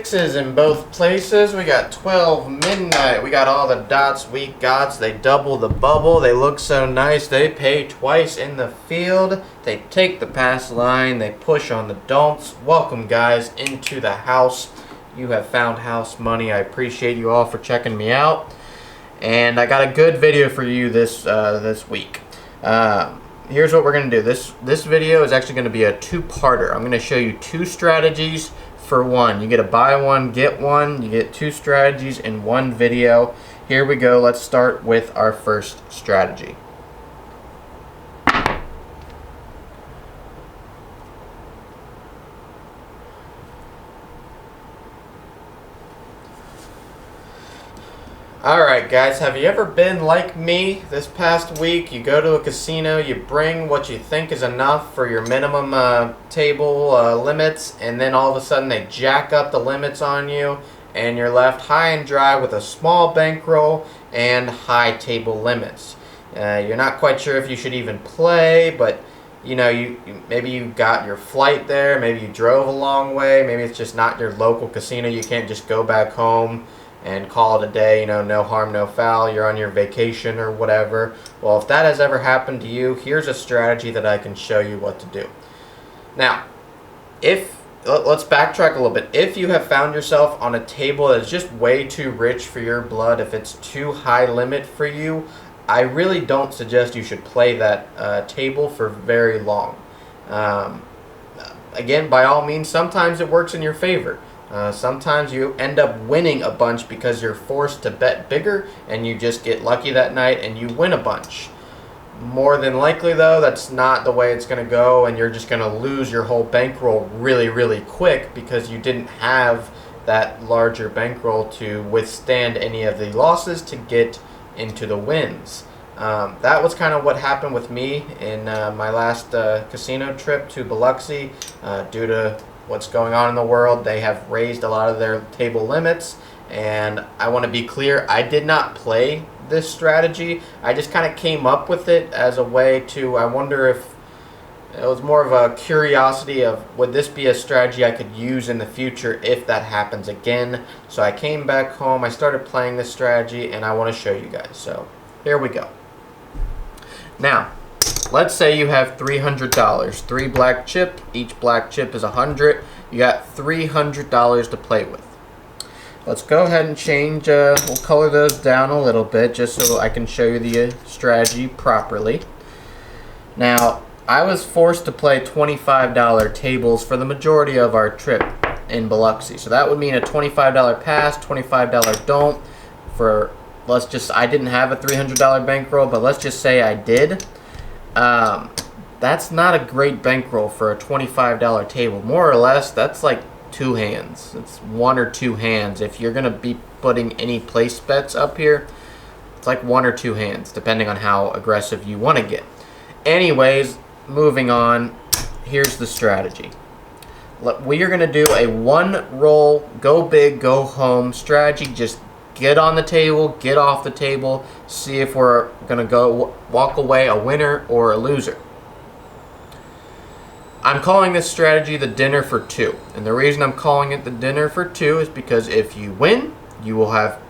6s in both places. We got 12 midnight. We got all the dots we got. They double the bubble. They look so nice. They pay twice in the field. They take the pass line. They push on the don'ts. Welcome, guys, into the house. You have found house money. I appreciate you all for checking me out. And I got a good video for you this week. Here's what we're going to do. This video is actually going to be a two-parter. I'm going to show you two strategies for one. You get a buy one, get one. You get two strategies in one video. Here we go. Let's start with our first strategy. Alright guys, have you ever been like me this past week? You go to a casino, you bring what you think is enough for your minimum table limits, and then all of a sudden they jack up the limits on you, and you're left high and dry with a small bankroll and high table limits. You're not quite sure if you should even play, but you know, maybe you got your flight there, maybe you drove a long way, maybe it's just not your local casino, you can't just go back home and call it a day, you know, no harm, no foul, you're on your vacation or whatever. Well, if that has ever happened to you, here's a strategy that I can show you what to do. Now, let's backtrack a little bit. If you have found yourself on a table that is just way too rich for your blood, if it's too high limit for you, I really don't suggest you should play that table for very long. Again, by all means, sometimes it works in your favor. Sometimes you end up winning a bunch because you're forced to bet bigger and you just get lucky that night and you win a bunch. More than likely though, that's not the way it's going to go, and you're just going to lose your whole bankroll really, really quick because you didn't have that larger bankroll to withstand any of the losses to get into the wins. That was kind of what happened with me in my last casino trip to Biloxi. Due to what's going on in the world, they have raised a lot of their table limits, and I want to be clear, I did not play this strategy. I just kind of came up with it as a way to, I wonder if it was more of a curiosity of, would this be a strategy I could use in the future if that happens again? So I came back home, I started playing this strategy, and I want to show you guys. So here we go. Now, let's say you have $300, 3 black chip, each black chip is 100. You got $300 to play with. Let's go ahead and change, we'll color those down a little bit just so I can show you the strategy properly. Now, I was forced to play $25 tables for the majority of our trip in Biloxi. So that would mean a $25 pass, $25 don't. For, let's just, I didn't have a $300 bankroll, but let's just say I did. That's not a great bankroll for a $25 table. More or less, that's like 2 hands. It's 1 or 2 hands. If you're going to be putting any place bets up here, it's like 1 or 2 hands, depending on how aggressive you want to get. Anyways, moving on, here's the strategy. We are going to do a 1 roll, go big, go home strategy. Just get on the table, get off the table, see if we're going to go walk away a winner or a loser. I'm calling this strategy the dinner for 2. And the reason I'm calling it the dinner for 2 is because if you win, you will have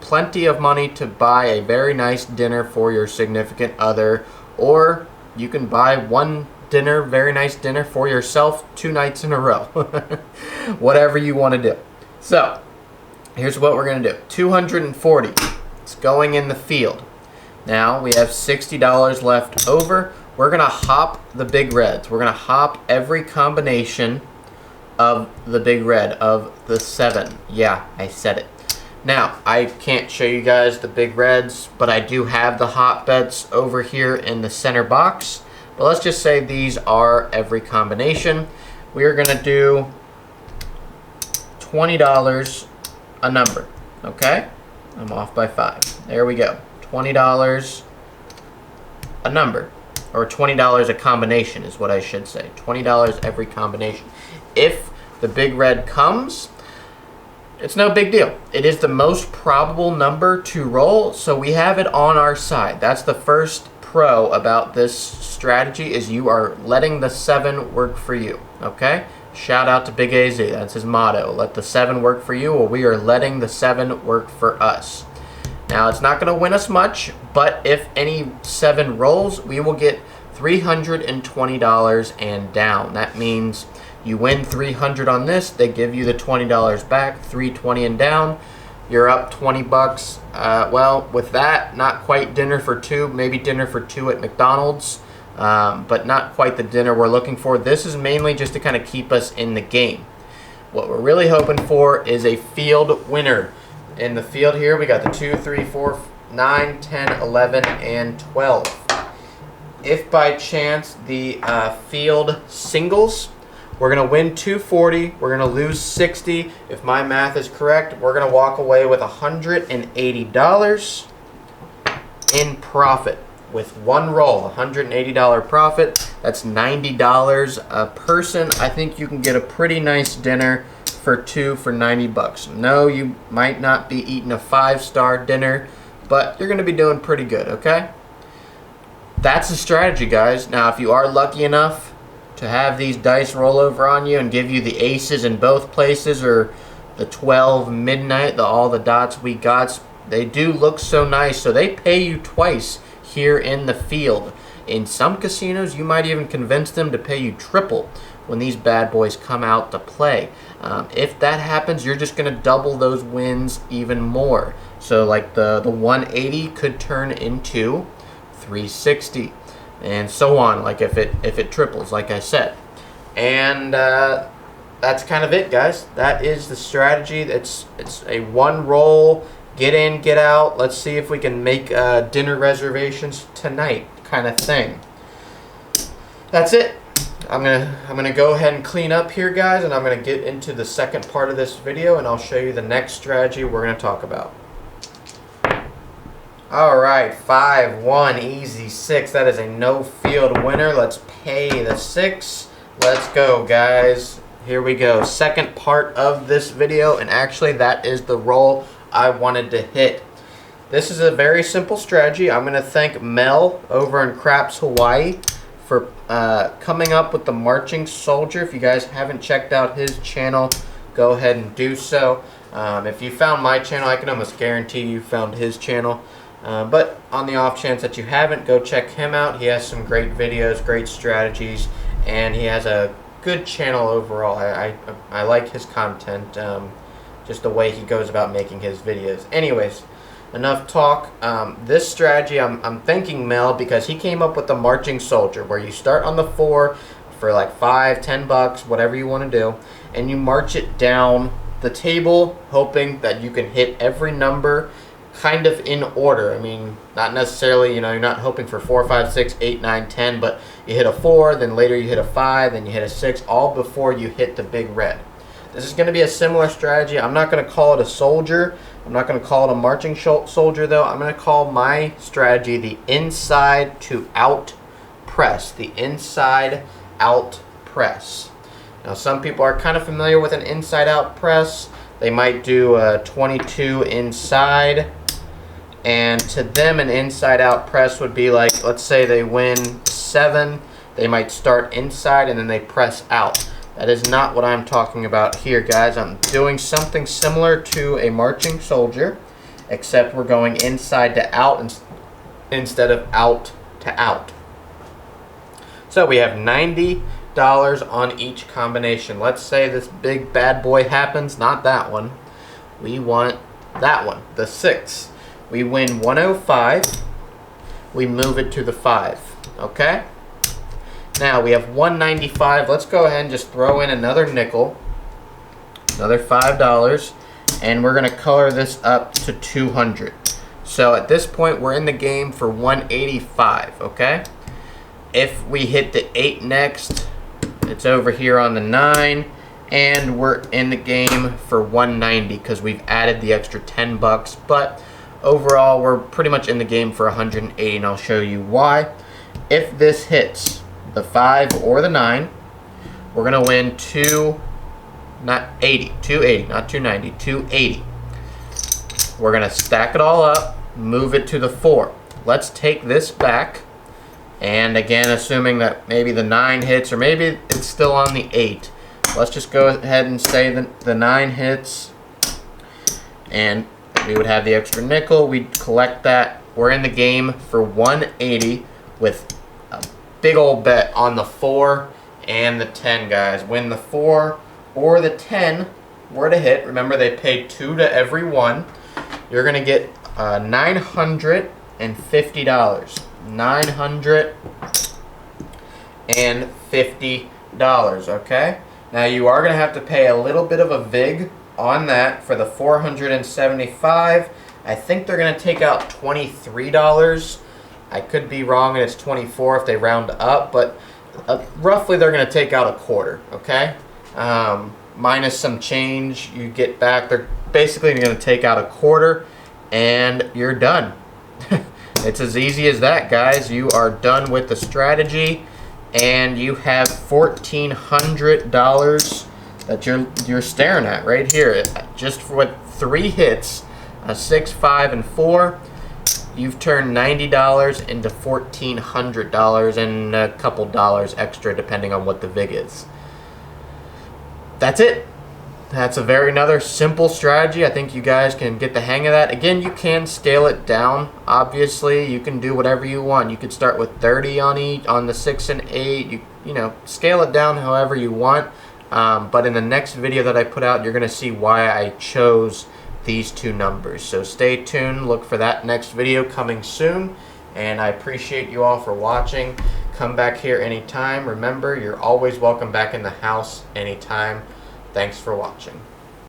plenty of money to buy a very nice dinner for your significant other, or you can buy one dinner, very nice dinner for yourself 2 nights in a row. Whatever you want to do. So, here's what we're going to do. 240. It's going in the field. Now, we have $60 left over. We're going to hop the big reds. We're going to hop every combination of the big red, of the 7. Yeah, I said it. Now, I can't show you guys the big reds, but I do have the hot bets over here in the center box. But let's just say these are every combination. We are going to do $20 a number. Okay? I'm off by 5. There we go. $20 a number. Or $20 a combination is what I should say. $20 every combination. If the big red comes, it's no big deal. It is the most probable number to roll, so we have it on our side. That's the first pro about this strategy, is you are letting the 7 work for you. Okay? Shout out to Big AZ. That's his motto. Let the 7 work for you, or we are letting the 7 work for us. Now, it's not going to win us much, but if any 7 rolls, we will get $320 and down. That means you win $300 on this, they give you the $20 back, $320 and down. You're up 20 bucks. Well, with that, not quite dinner for 2, maybe dinner for 2 at McDonald's, but not quite the dinner we're looking for. This is mainly just to kind of keep us in the game. What we're really hoping for is a field winner. In the field here, we got the 2, 3, 4, 9, 10, 11, and 12. If by chance the field singles, we're going to win 240, we're going to lose 60. If my math is correct, we're going to walk away with $180 in profit. With 1 roll, $180 profit. That's $90 a person. I think you can get a pretty nice dinner for 2 for 90 bucks. No, you might not be eating a 5-star dinner, but you're going to be doing pretty good, okay? That's the strategy, guys. Now, if you are lucky enough to have these dice roll over on you and give you the aces in both places, or the 12 midnight, all the dots we got, they do look so nice. So they pay you twice here in the field. In some casinos, you might even convince them to pay you triple when these bad boys come out to play. If that happens, you're just going to double those wins even more. So like the 180 could turn into 360. And so on, like if it triples, like I said. And that's kind of it, guys. That is the strategy. It's a 1 roll, get in, get out. Let's see if we can make dinner reservations tonight kind of thing. That's it. I'm gonna go ahead and clean up here, guys, and I'm gonna get into the second part of this video, and I'll show you the next strategy we're gonna talk about. Alright, 5-1, easy 6. That is a no field winner. Let's pay the 6. Let's go, guys. Here we go. Second part of this video, and actually that is the roll I wanted to hit. This is a very simple strategy. I'm going to thank Mel over in Craps, Hawaii for coming up with the marching soldier. If you guys haven't checked out his channel, go ahead and do so. If you found my channel, I can almost guarantee you found his channel. But on the off chance that you haven't, go check him out. He has some great videos, great strategies, and he has a good channel overall. I like his content, just the way he goes about making his videos. Anyways, enough talk. This strategy, I'm thanking Mel because he came up with the marching soldier, where you start on the 4 for like 5, 10 bucks, whatever you want to do, and you march it down the table, hoping that you can hit every number kind of in order. I mean, not necessarily, you're not hoping for 4, 5, 6, 8, 9, 10, but you hit a 4, then later you hit a 5, then you hit a 6, all before you hit the big red. This is going to be a similar strategy. I'm not going to call it a soldier. I'm not going to call it a marching soldier, though. I'm going to call my strategy the inside to out press. The inside out press. Now, some people are kind of familiar with an inside out press. They might do a 22 inside. And to them, an inside-out press would be like, let's say they win 7, they might start inside and then they press out. That is not what I'm talking about here, guys. I'm doing something similar to a marching soldier, except we're going inside to out instead of out to out. So we have $90 on each combination. Let's say this big bad boy happens, not that one. We want that one, the 6. We win 105, we move it to the 5, okay? Now we have 195. Let's go ahead and just throw in another nickel, another $5, and we're gonna color this up to 200. So at this point, we're in the game for 185, okay? If we hit the 8 next, it's over here on the 9, and we're in the game for 190 because we've added the extra 10 bucks, but overall, we're pretty much in the game for 180, and I'll show you why. If this hits the 5 or the 9, we're going to win 280, not 290, 280. We're going to stack it all up, move it to the 4. Let's take this back, and again, assuming that maybe the 9 hits, or maybe it's still on the 8. let's just go ahead and say the 9 hits, and we would have the extra nickel. We'd collect that. We're in the game for 180 with a big old bet on the 4 and the 10, guys. When the 4 or the 10 were to hit, remember they pay 2 to every one, you're going to get $950. $950, okay? Now you are going to have to pay a little bit of a vig on that for the 475. I think they're going to take out $23. I could be wrong and it's 24 if they round up, but roughly they're going to take out a quarter, okay? Minus some change you get back. They're basically going to take out a quarter and you're done. It's as easy as that, guys. You are done with the strategy and you have $1,400 that you're staring at right here. Just for with 3 hits, a 6, 5, and 4, you've turned $90 into $1,400 and a couple dollars extra depending on what the vig is. That's it. That's another simple strategy. I think you guys can get the hang of that. Again, you can scale it down. Obviously, you can do whatever you want. You could start with 30 on the 6 and 8. You know, scale it down however you want. But in the next video that I put out, you're going to see why I chose these 2 numbers. So stay tuned. Look for that next video coming soon. And I appreciate you all for watching. Come back here anytime. Remember, you're always welcome back in the house anytime. Thanks for watching.